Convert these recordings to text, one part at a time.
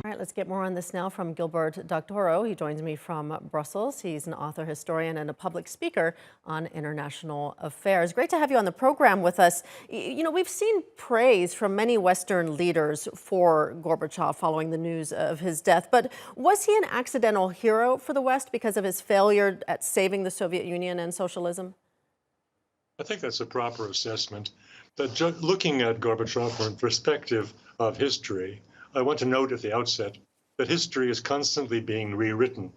All right, let's get more on this now from Gilbert Doctorow. He joins me from Brussels. He's an author, historian, and a public speaker on international affairs. Great to have you on the program with us. You know, we've seen praise from many Western leaders for Gorbachev following the news of his death. But was he an accidental hero for the West because of his failure at saving the Soviet Union and socialism? I think that's a proper assessment. That looking at Gorbachev from the perspective of history, I want to note at the outset that history is constantly being rewritten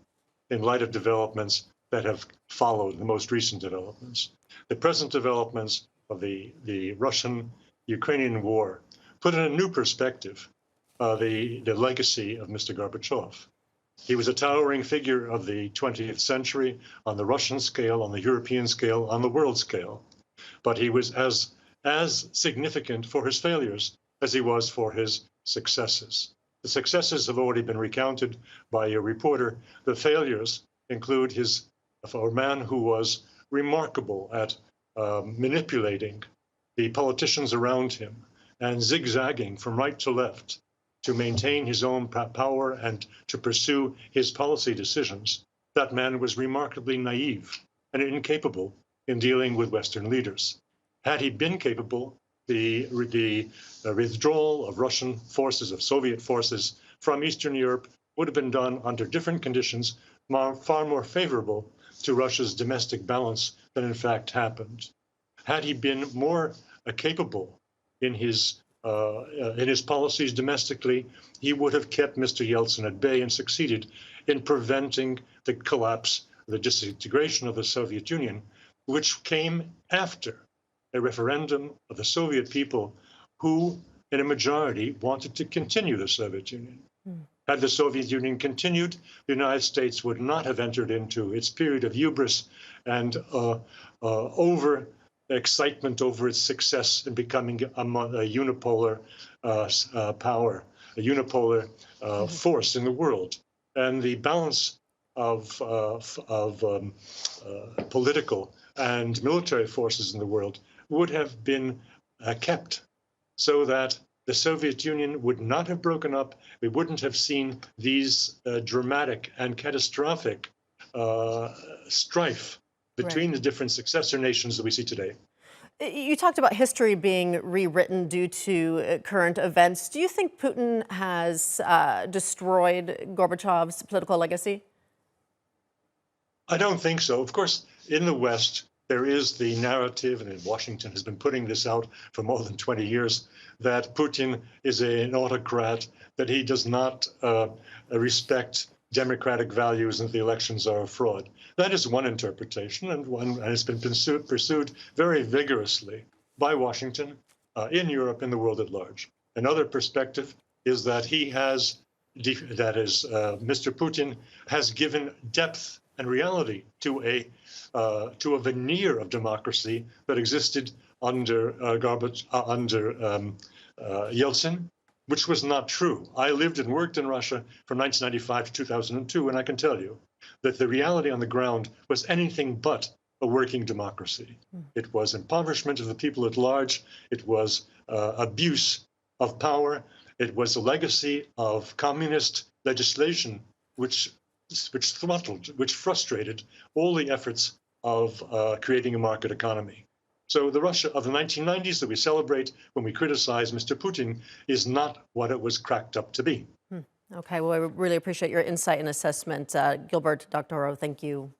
in light of developments that have followed the most recent developments. The present developments of the Russian-Ukrainian war put in a new perspective the legacy of Mr. Gorbachev. He was a towering figure of the 20th century on the Russian scale, on the European scale, on the world scale. But he was as significant for his failures as he was for his successes. The successes have already been recounted by a reporter. The failures include a man who was remarkable at manipulating the politicians around him and zigzagging from right to left to maintain his own power and to pursue his policy decisions. That man was remarkably naive and incapable in dealing with Western leaders. Had he been capable, the withdrawal of Russian forces, of Soviet forces from Eastern Europe would have been done under different conditions, far more favorable to Russia's domestic balance than in fact happened. Had he been more capable in his policies domestically, he would have kept Mr. Yeltsin at bay and succeeded in preventing the collapse, the disintegration of the Soviet Union, which came after a referendum of the Soviet people who, in a majority, wanted to continue the Soviet Union. Had the Soviet Union continued, the United States would not have entered into its period of hubris and over-excitement over its success in becoming a unipolar power, a unipolar force in the world. And the balance of political and military forces in the world would have been kept so that the Soviet Union would not have broken up. We wouldn't have seen these dramatic and catastrophic strife between the different successor nations that we see today. You talked about history being rewritten due to current events. Do you think Putin has destroyed Gorbachev's political legacy? I don't think so. Of course, in the West, there is the narrative, and Washington has been putting this out for more than 20 years, that Putin is an autocrat, that he does not respect democratic values and the elections are a fraud. That is one interpretation, and has been pursued very vigorously by Washington in Europe and the world at large. Another perspective is that Mr. Putin has given depth and reality to a veneer of democracy that existed under Yeltsin, which was not true. I lived and worked in Russia from 1995 to 2002, and I can tell you that the reality on the ground was anything but a working democracy. It was impoverishment of the people at large. It was abuse of power. It was a legacy of communist legislation, which throttled, which frustrated all the efforts of creating a market economy. So the Russia of the 1990s that we celebrate when we criticize Mr. Putin is not what it was cracked up to be. Okay, well, I really appreciate your insight and assessment. Gilbert Doctorow, thank you.